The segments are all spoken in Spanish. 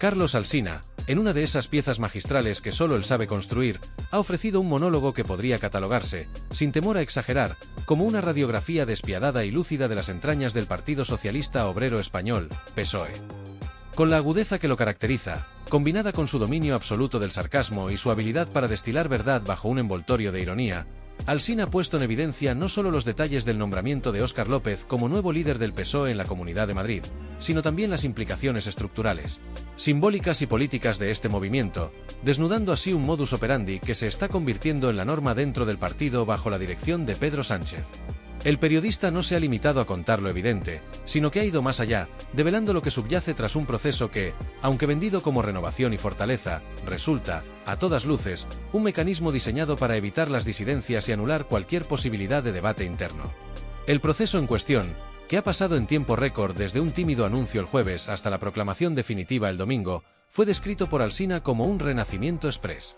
Carlos Alsina, en una de esas piezas magistrales que solo él sabe construir, ha ofrecido un monólogo que podría catalogarse, sin temor a exagerar, como una radiografía despiadada y lúcida de las entrañas del Partido Socialista Obrero Español, PSOE. Con la agudeza que lo caracteriza, combinada con su dominio absoluto del sarcasmo y su habilidad para destilar verdad bajo un envoltorio de ironía, Alsina ha puesto en evidencia no solo los detalles del nombramiento de Óscar López como nuevo líder del PSOE en la Comunidad de Madrid, sino también las implicaciones estructurales, simbólicas y políticas de este movimiento, desnudando así un modus operandi que se está convirtiendo en la norma dentro del partido bajo la dirección de Pedro Sánchez. El periodista no se ha limitado a contar lo evidente, sino que ha ido más allá, develando lo que subyace tras un proceso que, aunque vendido como renovación y fortaleza, resulta, a todas luces, un mecanismo diseñado para evitar las disidencias y anular cualquier posibilidad de debate interno. El proceso en cuestión, que ha pasado en tiempo récord desde un tímido anuncio el jueves hasta la proclamación definitiva el domingo, fue descrito por Alsina como un renacimiento exprés.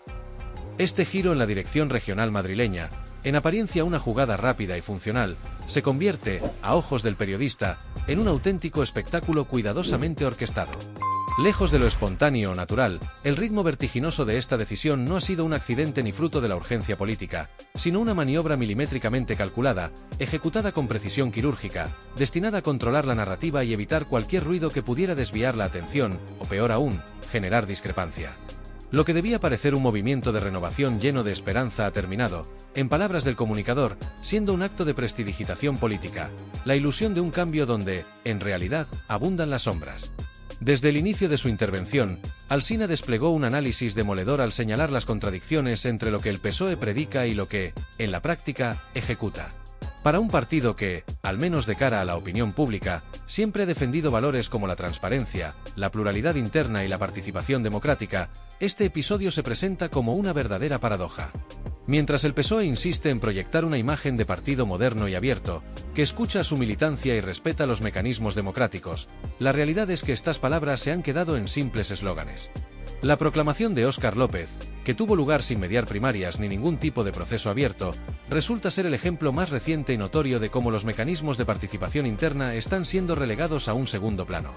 Este giro en la dirección regional madrileña, en apariencia una jugada rápida y funcional, se convierte, a ojos del periodista, en un auténtico espectáculo cuidadosamente orquestado. Lejos de lo espontáneo o natural, el ritmo vertiginoso de esta decisión no ha sido un accidente ni fruto de la urgencia política, sino una maniobra milimétricamente calculada, ejecutada con precisión quirúrgica, destinada a controlar la narrativa y evitar cualquier ruido que pudiera desviar la atención, o peor aún, generar discrepancia. Lo que debía parecer un movimiento de renovación lleno de esperanza ha terminado, en palabras del comunicador, siendo un acto de prestidigitación política, la ilusión de un cambio donde, en realidad, abundan las sombras. Desde el inicio de su intervención, Alsina desplegó un análisis demoledor al señalar las contradicciones entre lo que el PSOE predica y lo que, en la práctica, ejecuta. Para un partido que, al menos de cara a la opinión pública, siempre ha defendido valores como la transparencia, la pluralidad interna y la participación democrática, este episodio se presenta como una verdadera paradoja. Mientras el PSOE insiste en proyectar una imagen de partido moderno y abierto, que escucha a su militancia y respeta los mecanismos democráticos, la realidad es que estas palabras se han quedado en simples eslóganes. La proclamación de Óscar López, que tuvo lugar sin mediar primarias ni ningún tipo de proceso abierto, resulta ser el ejemplo más reciente y notorio de cómo los mecanismos de participación interna están siendo relegados a un segundo plano.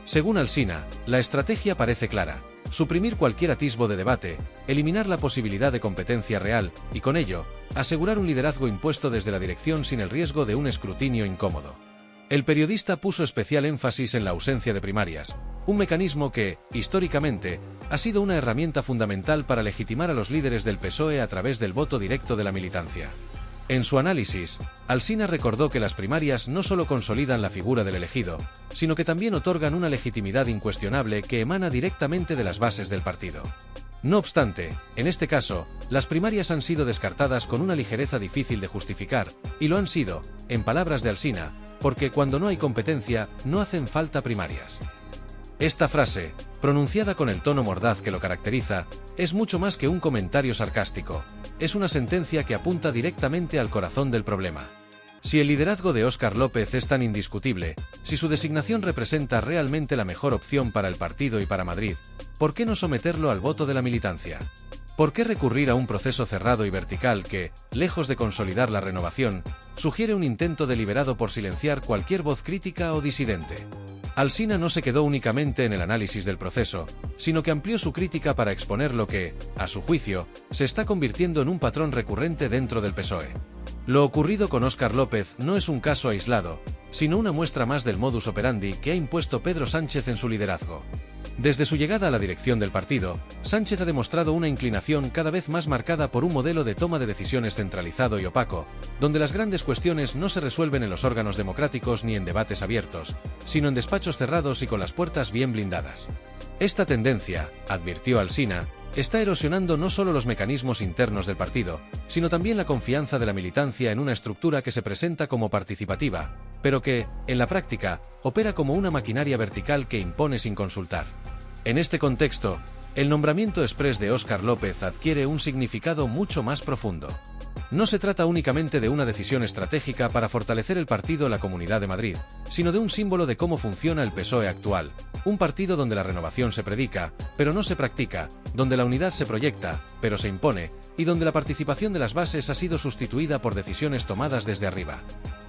Según Alsina, la estrategia parece clara: suprimir cualquier atisbo de debate, eliminar la posibilidad de competencia real y, con ello, asegurar un liderazgo impuesto desde la dirección sin el riesgo de un escrutinio incómodo. El periodista puso especial énfasis en la ausencia de primarias, un mecanismo que, históricamente, ha sido una herramienta fundamental para legitimar a los líderes del PSOE a través del voto directo de la militancia. En su análisis, Alsina recordó que las primarias no solo consolidan la figura del elegido, sino que también otorgan una legitimidad incuestionable que emana directamente de las bases del partido. No obstante, en este caso, las primarias han sido descartadas con una ligereza difícil de justificar, y lo han sido, en palabras de Alsina, porque cuando no hay competencia, no hacen falta primarias. Esta frase, pronunciada con el tono mordaz que lo caracteriza, es mucho más que un comentario sarcástico, es una sentencia que apunta directamente al corazón del problema. Si el liderazgo de Óscar López es tan indiscutible, si su designación representa realmente la mejor opción para el partido y para Madrid, ¿por qué no someterlo al voto de la militancia? ¿Por qué recurrir a un proceso cerrado y vertical que, lejos de consolidar la renovación, sugiere un intento deliberado por silenciar cualquier voz crítica o disidente? Alsina no se quedó únicamente en el análisis del proceso, sino que amplió su crítica para exponer lo que, a su juicio, se está convirtiendo en un patrón recurrente dentro del PSOE. Lo ocurrido con Óscar López no es un caso aislado, sino una muestra más del modus operandi que ha impuesto Pedro Sánchez en su liderazgo. Desde su llegada a la dirección del partido, Sánchez ha demostrado una inclinación cada vez más marcada por un modelo de toma de decisiones centralizado y opaco, donde las grandes cuestiones no se resuelven en los órganos democráticos ni en debates abiertos, sino en despachos cerrados y con las puertas bien blindadas. Esta tendencia, advirtió Alsina, está erosionando no solo los mecanismos internos del partido, sino también la confianza de la militancia en una estructura que se presenta como participativa, pero que, en la práctica, opera como una maquinaria vertical que impone sin consultar. En este contexto, el nombramiento exprés de Óscar López adquiere un significado mucho más profundo. No se trata únicamente de una decisión estratégica para fortalecer el partido la Comunidad de Madrid, sino de un símbolo de cómo funciona el PSOE actual, un partido donde la renovación se predica, pero no se practica, donde la unidad se proyecta, pero se impone, y donde la participación de las bases ha sido sustituida por decisiones tomadas desde arriba.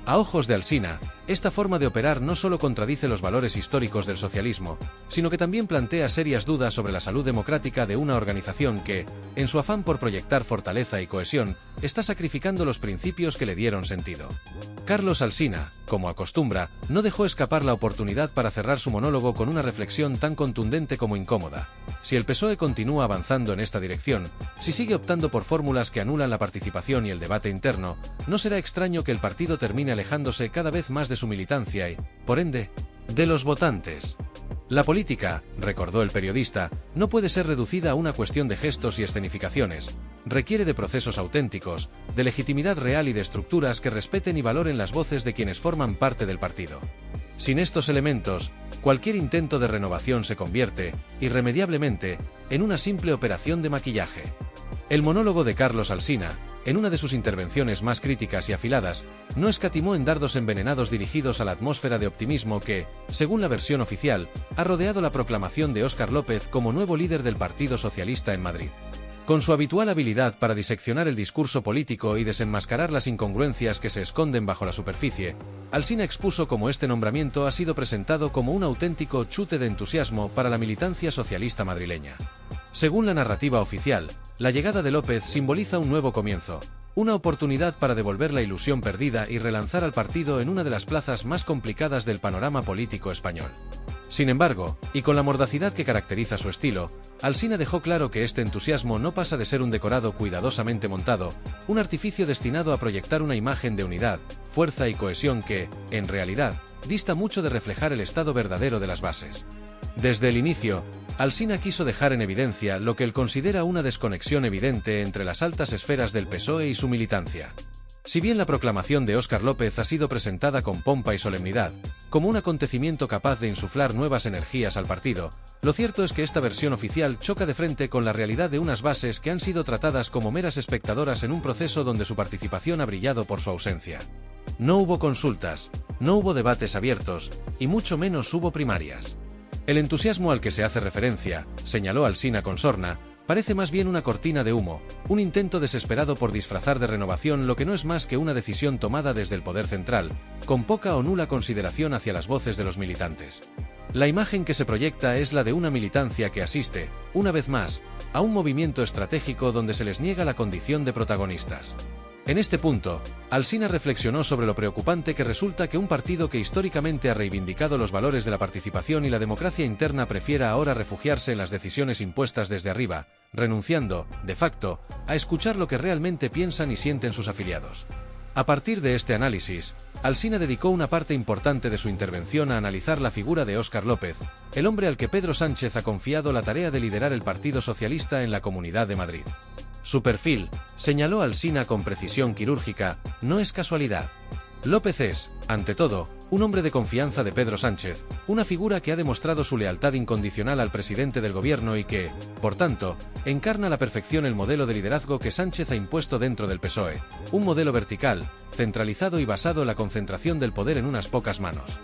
A ojos de Alsina, esta forma de operar no solo contradice los valores históricos del socialismo, sino que también plantea serias dudas sobre la salud democrática de una organización que, en su afán por proyectar fortaleza y cohesión, está sacrificando los principios que le dieron sentido. Carlos Alsina, como acostumbra, no dejó escapar la oportunidad para cerrar su monólogo con una reflexión tan contundente como incómoda. Si el PSOE continúa avanzando en esta dirección, si sigue optando por fórmulas que anulan la participación y el debate interno, no será extraño que el partido termine alejándose cada vez más de su militancia y, por ende, de los votantes. La política, recordó el periodista, no puede ser reducida a una cuestión de gestos y escenificaciones. Requiere de procesos auténticos, de legitimidad real y de estructuras que respeten y valoren las voces de quienes forman parte del partido. Sin estos elementos, cualquier intento de renovación se convierte, irremediablemente, en una simple operación de maquillaje. El monólogo de Carlos Alsina, en una de sus intervenciones más críticas y afiladas, no escatimó en dardos envenenados dirigidos a la atmósfera de optimismo que, según la versión oficial, ha rodeado la proclamación de Óscar López como nuevo líder del Partido Socialista en Madrid. Con su habitual habilidad para diseccionar el discurso político y desenmascarar las incongruencias que se esconden bajo la superficie, Alsina expuso cómo este nombramiento ha sido presentado como un auténtico chute de entusiasmo para la militancia socialista madrileña. Según la narrativa oficial, la llegada de López simboliza un nuevo comienzo, una oportunidad para devolver la ilusión perdida y relanzar al partido en una de las plazas más complicadas del panorama político español. Sin embargo, y con la mordacidad que caracteriza su estilo, Alsina dejó claro que este entusiasmo no pasa de ser un decorado cuidadosamente montado, un artificio destinado a proyectar una imagen de unidad, fuerza y cohesión que, en realidad, dista mucho de reflejar el estado verdadero de las bases. Desde el inicio, Alsina quiso dejar en evidencia lo que él considera una desconexión evidente entre las altas esferas del PSOE y su militancia. Si bien la proclamación de Óscar López ha sido presentada con pompa y solemnidad, como un acontecimiento capaz de insuflar nuevas energías al partido, lo cierto es que esta versión oficial choca de frente con la realidad de unas bases que han sido tratadas como meras espectadoras en un proceso donde su participación ha brillado por su ausencia. No hubo consultas, no hubo debates abiertos, y mucho menos hubo primarias. El entusiasmo al que se hace referencia, señaló Alsina con sorna, parece más bien una cortina de humo, un intento desesperado por disfrazar de renovación lo que no es más que una decisión tomada desde el poder central, con poca o nula consideración hacia las voces de los militantes. La imagen que se proyecta es la de una militancia que asiste, una vez más, a un movimiento estratégico donde se les niega la condición de protagonistas. En este punto, Alsina reflexionó sobre lo preocupante que resulta que un partido que históricamente ha reivindicado los valores de la participación y la democracia interna prefiera ahora refugiarse en las decisiones impuestas desde arriba, renunciando, de facto, a escuchar lo que realmente piensan y sienten sus afiliados. A partir de este análisis, Alsina dedicó una parte importante de su intervención a analizar la figura de Óscar López, el hombre al que Pedro Sánchez ha confiado la tarea de liderar el Partido Socialista en la Comunidad de Madrid. Su perfil, señaló Alsina con precisión quirúrgica, no es casualidad. López es, ante todo, un hombre de confianza de Pedro Sánchez, una figura que ha demostrado su lealtad incondicional al presidente del gobierno y que, por tanto, encarna a la perfección el modelo de liderazgo que Sánchez ha impuesto dentro del PSOE, un modelo vertical, centralizado y basado en la concentración del poder en unas pocas manos.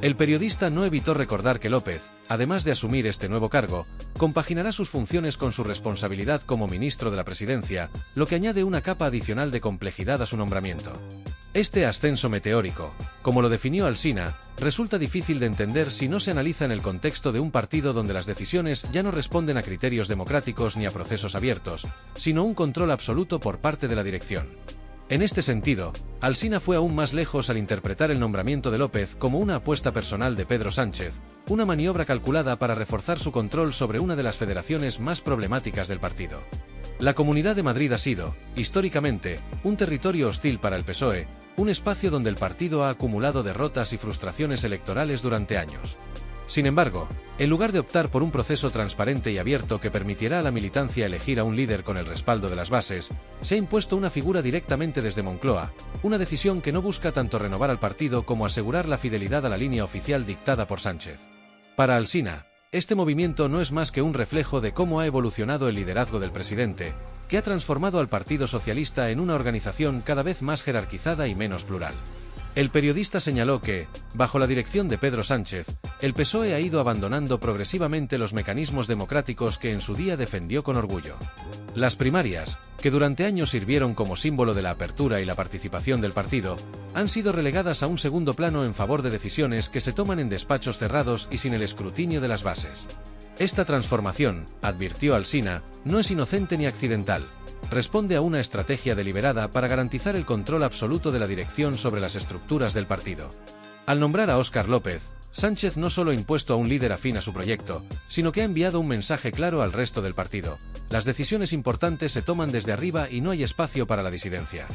El periodista no evitó recordar que López, además de asumir este nuevo cargo, compaginará sus funciones con su responsabilidad como ministro de la Presidencia, lo que añade una capa adicional de complejidad a su nombramiento. Este ascenso meteórico, como lo definió Alsina, resulta difícil de entender si no se analiza en el contexto de un partido donde las decisiones ya no responden a criterios democráticos ni a procesos abiertos, sino un control absoluto por parte de la dirección. En este sentido, Alsina fue aún más lejos al interpretar el nombramiento de López como una apuesta personal de Pedro Sánchez, una maniobra calculada para reforzar su control sobre una de las federaciones más problemáticas del partido. La Comunidad de Madrid ha sido, históricamente, un territorio hostil para el PSOE, un espacio donde el partido ha acumulado derrotas y frustraciones electorales durante años. Sin embargo, en lugar de optar por un proceso transparente y abierto que permitiera a la militancia elegir a un líder con el respaldo de las bases, se ha impuesto una figura directamente desde Moncloa, una decisión que no busca tanto renovar al partido como asegurar la fidelidad a la línea oficial dictada por Sánchez. Para Alsina, este movimiento no es más que un reflejo de cómo ha evolucionado el liderazgo del presidente, que ha transformado al Partido Socialista en una organización cada vez más jerarquizada y menos plural. El periodista señaló que, bajo la dirección de Pedro Sánchez, el PSOE ha ido abandonando progresivamente los mecanismos democráticos que en su día defendió con orgullo. Las primarias, que durante años sirvieron como símbolo de la apertura y la participación del partido, han sido relegadas a un segundo plano en favor de decisiones que se toman en despachos cerrados y sin el escrutinio de las bases. Esta transformación, advirtió Alsina, no es inocente ni accidental. Responde a una estrategia deliberada para garantizar el control absoluto de la dirección sobre las estructuras del partido. Al nombrar a Óscar López, Sánchez no solo ha impuesto a un líder afín a su proyecto, sino que ha enviado un mensaje claro al resto del partido: las decisiones importantes se toman desde arriba y no hay espacio para la disidencia.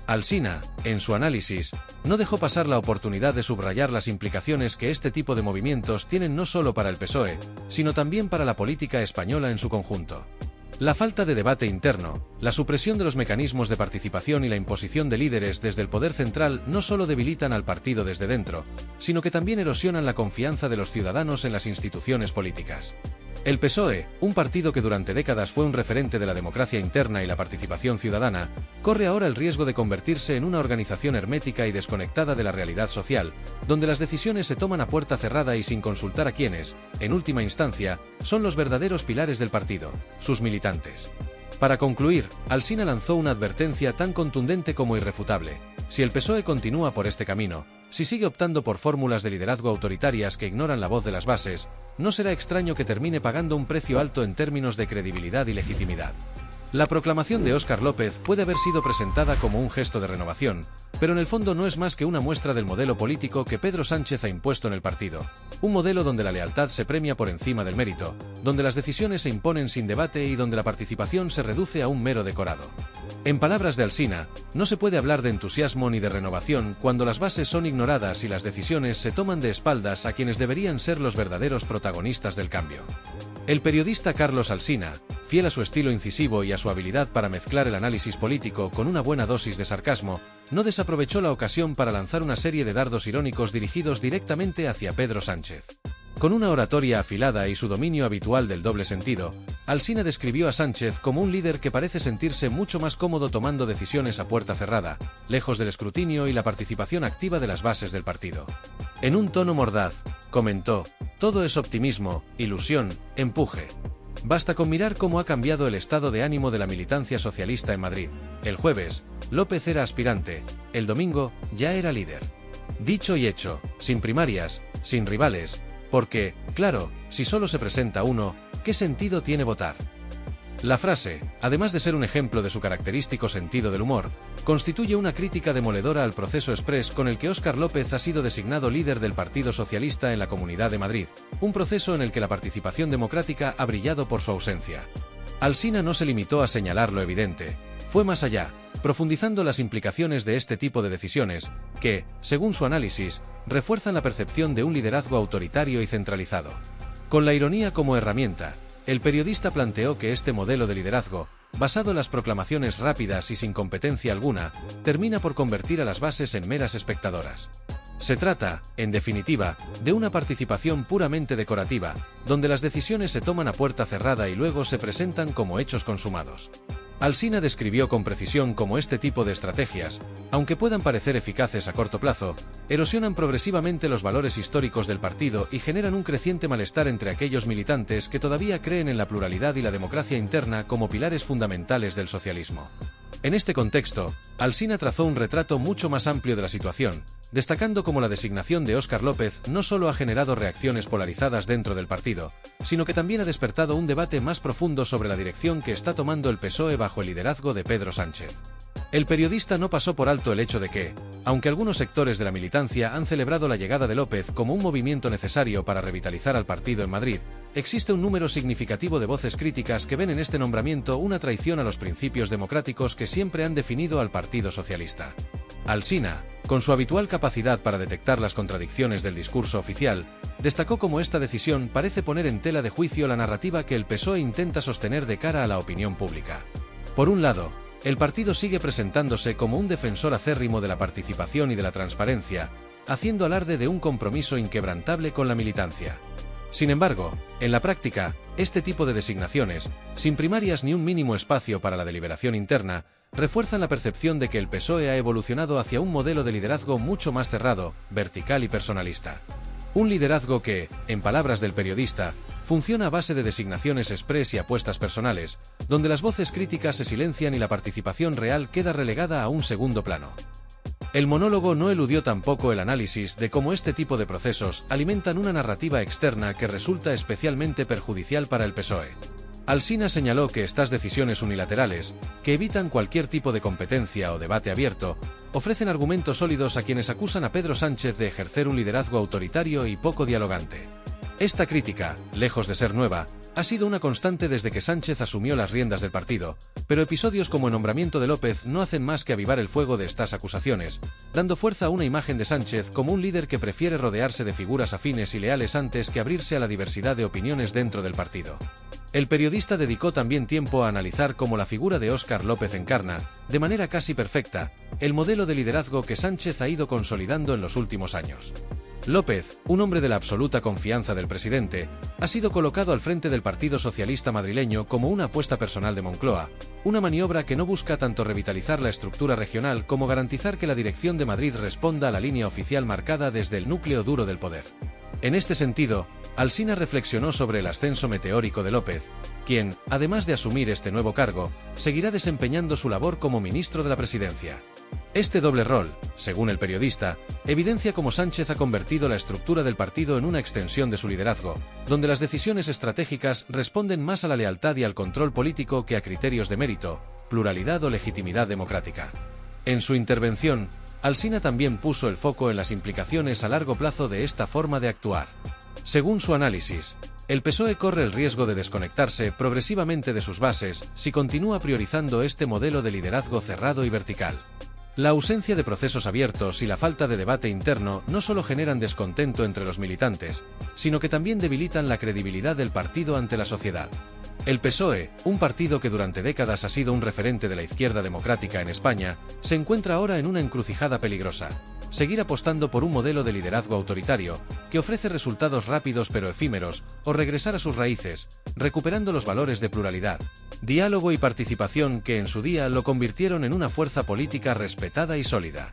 Alsina, en su análisis, no dejó pasar la oportunidad de subrayar las implicaciones que este tipo de movimientos tienen no solo para el PSOE, sino también para la política española en su conjunto. La falta de debate interno, la supresión de los mecanismos de participación y la imposición de líderes desde el poder central no solo debilitan al partido desde dentro, sino que también erosionan la confianza de los ciudadanos en las instituciones políticas. El PSOE, un partido que durante décadas fue un referente de la democracia interna y la participación ciudadana, corre ahora el riesgo de convertirse en una organización hermética y desconectada de la realidad social, donde las decisiones se toman a puerta cerrada y sin consultar a quienes, en última instancia, son los verdaderos pilares del partido, sus militantes. Para concluir, Alsina lanzó una advertencia tan contundente como irrefutable: si el PSOE continúa por este camino, si sigue optando por fórmulas de liderazgo autoritarias que ignoran la voz de las bases, no será extraño que termine pagando un precio alto en términos de credibilidad y legitimidad. La proclamación de Óscar López puede haber sido presentada como un gesto de renovación, pero en el fondo no es más que una muestra del modelo político que Pedro Sánchez ha impuesto en el partido. Un modelo donde la lealtad se premia por encima del mérito, donde las decisiones se imponen sin debate y donde la participación se reduce a un mero decorado. En palabras de Alsina, no se puede hablar de entusiasmo ni de renovación cuando las bases son ignoradas y las decisiones se toman de espaldas a quienes deberían ser los verdaderos protagonistas del cambio. El periodista Carlos Alsina, fiel a su estilo incisivo y a su habilidad para mezclar el análisis político con una buena dosis de sarcasmo, no desaprovechó la ocasión para lanzar una serie de dardos irónicos dirigidos directamente hacia Pedro Sánchez. Con una oratoria afilada y su dominio habitual del doble sentido, Alsina describió a Sánchez como un líder que parece sentirse mucho más cómodo tomando decisiones a puerta cerrada, lejos del escrutinio y la participación activa de las bases del partido. En un tono mordaz, comentó: todo es optimismo, ilusión, empuje. Basta con mirar cómo ha cambiado el estado de ánimo de la militancia socialista en Madrid. El jueves, López era aspirante, el domingo, ya era líder. Dicho y hecho, sin primarias, sin rivales, porque, claro, si solo se presenta uno, ¿qué sentido tiene votar? La frase, además de ser un ejemplo de su característico sentido del humor, constituye una crítica demoledora al proceso exprés con el que Óscar López ha sido designado líder del Partido Socialista en la Comunidad de Madrid, un proceso en el que la participación democrática ha brillado por su ausencia. Alsina no se limitó a señalar lo evidente, fue más allá, profundizando las implicaciones de este tipo de decisiones, que, según su análisis, refuerzan la percepción de un liderazgo autoritario y centralizado. Con la ironía como herramienta, el periodista planteó que este modelo de liderazgo, basado en las proclamaciones rápidas y sin competencia alguna, termina por convertir a las bases en meras espectadoras. Se trata, en definitiva, de una participación puramente decorativa, donde las decisiones se toman a puerta cerrada y luego se presentan como hechos consumados. Alsina describió con precisión cómo este tipo de estrategias, aunque puedan parecer eficaces a corto plazo, erosionan progresivamente los valores históricos del partido y generan un creciente malestar entre aquellos militantes que todavía creen en la pluralidad y la democracia interna como pilares fundamentales del socialismo. En este contexto, Alsina trazó un retrato mucho más amplio de la situación, destacando cómo la designación de Óscar López no solo ha generado reacciones polarizadas dentro del partido, sino que también ha despertado un debate más profundo sobre la dirección que está tomando el PSOE bajo el liderazgo de Pedro Sánchez. El periodista no pasó por alto el hecho de que, aunque algunos sectores de la militancia han celebrado la llegada de López como un movimiento necesario para revitalizar al partido en Madrid, existe un número significativo de voces críticas que ven en este nombramiento una traición a los principios democráticos que siempre han definido al Partido Socialista. Alsina, con su habitual capacidad para detectar las contradicciones del discurso oficial, destacó cómo esta decisión parece poner en tela de juicio la narrativa que el PSOE intenta sostener de cara a la opinión pública. Por un lado, el partido sigue presentándose como un defensor acérrimo de la participación y de la transparencia, haciendo alarde de un compromiso inquebrantable con la militancia. Sin embargo, en la práctica, este tipo de designaciones, sin primarias ni un mínimo espacio para la deliberación interna, refuerzan la percepción de que el PSOE ha evolucionado hacia un modelo de liderazgo mucho más cerrado, vertical y personalista. Un liderazgo que, en palabras del periodista, funciona a base de designaciones express y apuestas personales, donde las voces críticas se silencian y la participación real queda relegada a un segundo plano. El monólogo no eludió tampoco el análisis de cómo este tipo de procesos alimentan una narrativa externa que resulta especialmente perjudicial para el PSOE. Alsina señaló que estas decisiones unilaterales, que evitan cualquier tipo de competencia o debate abierto, ofrecen argumentos sólidos a quienes acusan a Pedro Sánchez de ejercer un liderazgo autoritario y poco dialogante. Esta crítica, lejos de ser nueva, ha sido una constante desde que Sánchez asumió las riendas del partido, pero episodios como el nombramiento de López no hacen más que avivar el fuego de estas acusaciones, dando fuerza a una imagen de Sánchez como un líder que prefiere rodearse de figuras afines y leales antes que abrirse a la diversidad de opiniones dentro del partido. El periodista dedicó también tiempo a analizar cómo la figura de Óscar López encarna, de manera casi perfecta, el modelo de liderazgo que Sánchez ha ido consolidando en los últimos años. López, un hombre de la absoluta confianza del presidente, ha sido colocado al frente del Partido Socialista madrileño como una apuesta personal de Moncloa, una maniobra que no busca tanto revitalizar la estructura regional como garantizar que la dirección de Madrid responda a la línea oficial marcada desde el núcleo duro del poder. En este sentido, Alsina reflexionó sobre el ascenso meteórico de López, quien, además de asumir este nuevo cargo, seguirá desempeñando su labor como ministro de la Presidencia. Este doble rol, según el periodista, evidencia cómo Sánchez ha convertido la estructura del partido en una extensión de su liderazgo, donde las decisiones estratégicas responden más a la lealtad y al control político que a criterios de mérito, pluralidad o legitimidad democrática. En su intervención, Alsina también puso el foco en las implicaciones a largo plazo de esta forma de actuar. Según su análisis, el PSOE corre el riesgo de desconectarse progresivamente de sus bases si continúa priorizando este modelo de liderazgo cerrado y vertical. La ausencia de procesos abiertos y la falta de debate interno no solo generan descontento entre los militantes, sino que también debilitan la credibilidad del partido ante la sociedad. El PSOE, un partido que durante décadas ha sido un referente de la izquierda democrática en España, se encuentra ahora en una encrucijada peligrosa. Seguir apostando por un modelo de liderazgo autoritario, que ofrece resultados rápidos pero efímeros, o regresar a sus raíces, recuperando los valores de pluralidad, diálogo y participación que en su día lo convirtieron en una fuerza política respetada y sólida.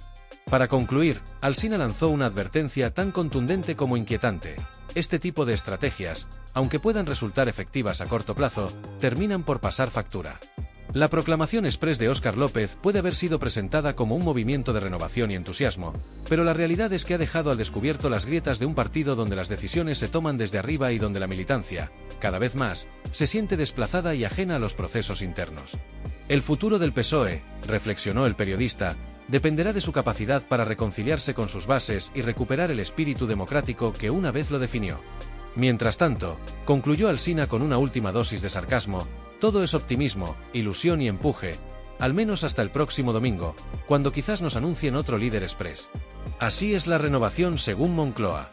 Para concluir, Alsina lanzó una advertencia tan contundente como inquietante. Este tipo de estrategias, aunque puedan resultar efectivas a corto plazo, terminan por pasar factura. La proclamación express de Óscar López puede haber sido presentada como un movimiento de renovación y entusiasmo, pero la realidad es que ha dejado al descubierto las grietas de un partido donde las decisiones se toman desde arriba y donde la militancia, cada vez más, se siente desplazada y ajena a los procesos internos. El futuro del PSOE, reflexionó el periodista, dependerá de su capacidad para reconciliarse con sus bases y recuperar el espíritu democrático que una vez lo definió. Mientras tanto, concluyó Alsina con una última dosis de sarcasmo, todo es optimismo, ilusión y empuje, al menos hasta el próximo domingo, cuando quizás nos anuncien otro líder express. Así es la renovación según Moncloa.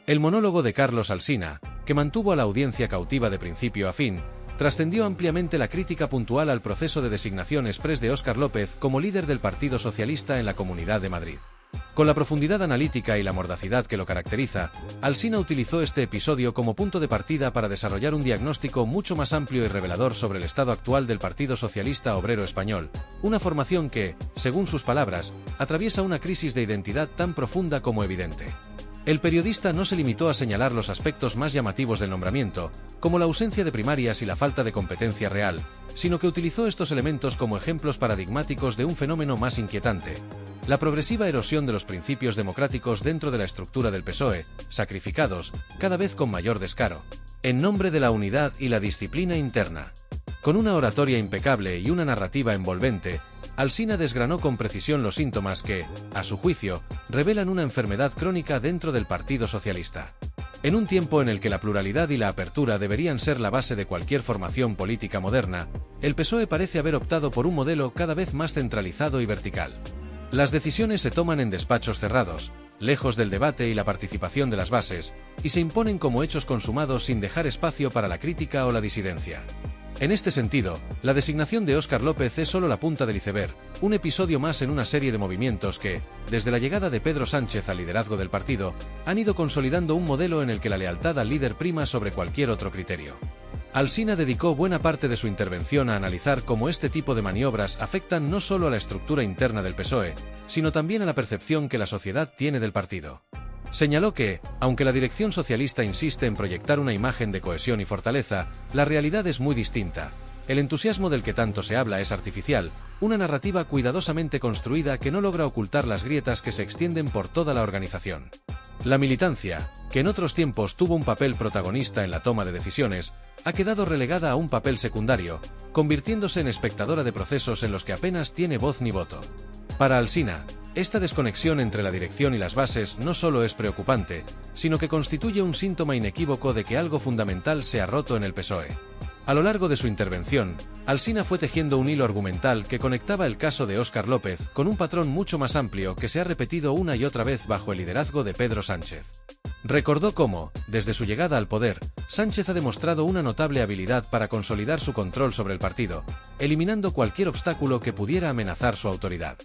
El monólogo de Carlos Alsina, que mantuvo a la audiencia cautiva de principio a fin, trascendió ampliamente la crítica puntual al proceso de designación express de Óscar López como líder del Partido Socialista en la Comunidad de Madrid. Con la profundidad analítica y la mordacidad que lo caracteriza, Alsina utilizó este episodio como punto de partida para desarrollar un diagnóstico mucho más amplio y revelador sobre el estado actual del Partido Socialista Obrero Español, una formación que, según sus palabras, atraviesa una crisis de identidad tan profunda como evidente. El periodista no se limitó a señalar los aspectos más llamativos del nombramiento, como la ausencia de primarias y la falta de competencia real, sino que utilizó estos elementos como ejemplos paradigmáticos de un fenómeno más inquietante: la progresiva erosión de los principios democráticos dentro de la estructura del PSOE, sacrificados, cada vez con mayor descaro, en nombre de la unidad y la disciplina interna. Con una oratoria impecable y una narrativa envolvente, Alsina desgranó con precisión los síntomas que, a su juicio, revelan una enfermedad crónica dentro del Partido Socialista. En un tiempo en el que la pluralidad y la apertura deberían ser la base de cualquier formación política moderna, el PSOE parece haber optado por un modelo cada vez más centralizado y vertical. Las decisiones se toman en despachos cerrados, lejos del debate y la participación de las bases, y se imponen como hechos consumados sin dejar espacio para la crítica o la disidencia. En este sentido, la designación de Óscar López es solo la punta del iceberg, un episodio más en una serie de movimientos que, desde la llegada de Pedro Sánchez al liderazgo del partido, han ido consolidando un modelo en el que la lealtad al líder prima sobre cualquier otro criterio. Alsina dedicó buena parte de su intervención a analizar cómo este tipo de maniobras afectan no solo a la estructura interna del PSOE, sino también a la percepción que la sociedad tiene del partido. Señaló que, aunque la dirección socialista insiste en proyectar una imagen de cohesión y fortaleza, la realidad es muy distinta. El entusiasmo del que tanto se habla es artificial, una narrativa cuidadosamente construida que no logra ocultar las grietas que se extienden por toda la organización. La militancia, que en otros tiempos tuvo un papel protagonista en la toma de decisiones, ha quedado relegada a un papel secundario, convirtiéndose en espectadora de procesos en los que apenas tiene voz ni voto. Para Alsina, esta desconexión entre la dirección y las bases no solo es preocupante, sino que constituye un síntoma inequívoco de que algo fundamental se ha roto en el PSOE. A lo largo de su intervención, Alsina fue tejiendo un hilo argumental que conectaba el caso de Óscar López con un patrón mucho más amplio que se ha repetido una y otra vez bajo el liderazgo de Pedro Sánchez. Recordó cómo, desde su llegada al poder, Sánchez ha demostrado una notable habilidad para consolidar su control sobre el partido, eliminando cualquier obstáculo que pudiera amenazar su autoridad.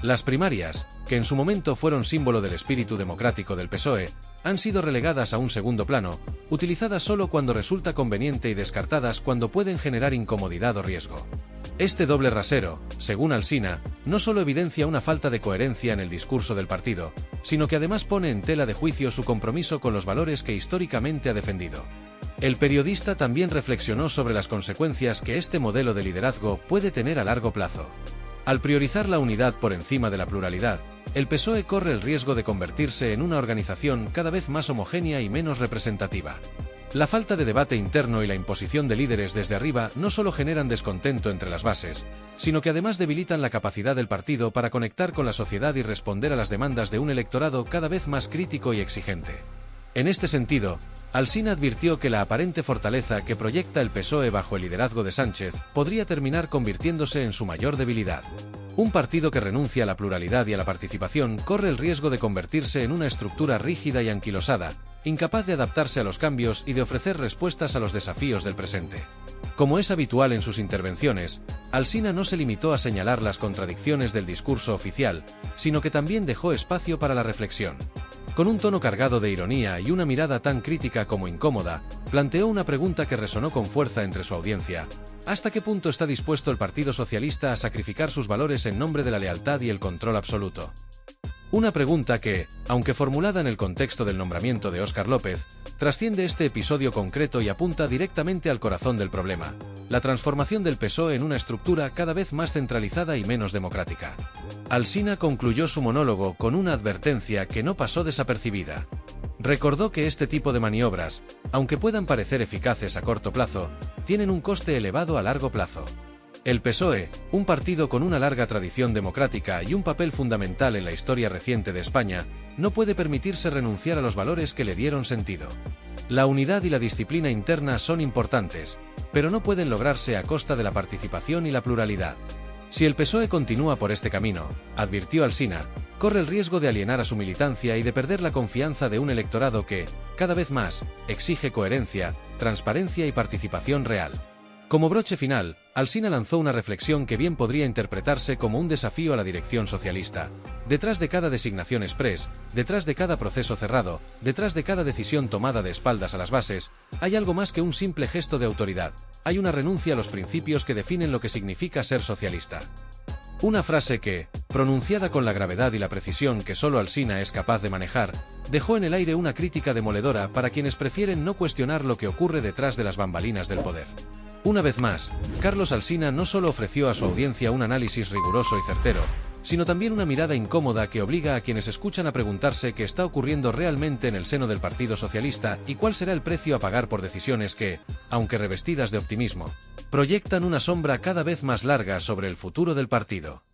Las primarias, que en su momento fueron símbolo del espíritu democrático del PSOE, han sido relegadas a un segundo plano, utilizadas solo cuando resulta conveniente y descartadas cuando pueden generar incomodidad o riesgo. Este doble rasero, según Alsina, no solo evidencia una falta de coherencia en el discurso del partido, sino que además pone en tela de juicio su compromiso con los valores que históricamente ha defendido. El periodista también reflexionó sobre las consecuencias que este modelo de liderazgo puede tener a largo plazo. Al priorizar la unidad por encima de la pluralidad, el PSOE corre el riesgo de convertirse en una organización cada vez más homogénea y menos representativa. La falta de debate interno y la imposición de líderes desde arriba no solo generan descontento entre las bases, sino que además debilitan la capacidad del partido para conectar con la sociedad y responder a las demandas de un electorado cada vez más crítico y exigente. En este sentido, Alsina advirtió que la aparente fortaleza que proyecta el PSOE bajo el liderazgo de Sánchez podría terminar convirtiéndose en su mayor debilidad. Un partido que renuncia a la pluralidad y a la participación corre el riesgo de convertirse en una estructura rígida y anquilosada, incapaz de adaptarse a los cambios y de ofrecer respuestas a los desafíos del presente. Como es habitual en sus intervenciones, Alsina no se limitó a señalar las contradicciones del discurso oficial, sino que también dejó espacio para la reflexión. Con un tono cargado de ironía y una mirada tan crítica como incómoda, planteó una pregunta que resonó con fuerza entre su audiencia: ¿hasta qué punto está dispuesto el Partido Socialista a sacrificar sus valores en nombre de la lealtad y el control absoluto? Una pregunta que, aunque formulada en el contexto del nombramiento de Óscar López, trasciende este episodio concreto y apunta directamente al corazón del problema: la transformación del PSOE en una estructura cada vez más centralizada y menos democrática. Alsina concluyó su monólogo con una advertencia que no pasó desapercibida. Recordó que este tipo de maniobras, aunque puedan parecer eficaces a corto plazo, tienen un coste elevado a largo plazo. El PSOE, un partido con una larga tradición democrática y un papel fundamental en la historia reciente de España, no puede permitirse renunciar a los valores que le dieron sentido. La unidad y la disciplina interna son importantes, pero no pueden lograrse a costa de la participación y la pluralidad. Si el PSOE continúa por este camino, advirtió Alsina, corre el riesgo de alienar a su militancia y de perder la confianza de un electorado que, cada vez más, exige coherencia, transparencia y participación real. Como broche final, Alsina lanzó una reflexión que bien podría interpretarse como un desafío a la dirección socialista. Detrás de cada designación express, detrás de cada proceso cerrado, detrás de cada decisión tomada de espaldas a las bases, hay algo más que un simple gesto de autoridad. Hay una renuncia a los principios que definen lo que significa ser socialista. Una frase que, pronunciada con la gravedad y la precisión que solo Alsina es capaz de manejar, dejó en el aire una crítica demoledora para quienes prefieren no cuestionar lo que ocurre detrás de las bambalinas del poder. Una vez más, Carlos Alsina no solo ofreció a su audiencia un análisis riguroso y certero, sino también una mirada incómoda que obliga a quienes escuchan a preguntarse qué está ocurriendo realmente en el seno del Partido Socialista y cuál será el precio a pagar por decisiones que, aunque revestidas de optimismo, proyectan una sombra cada vez más larga sobre el futuro del partido.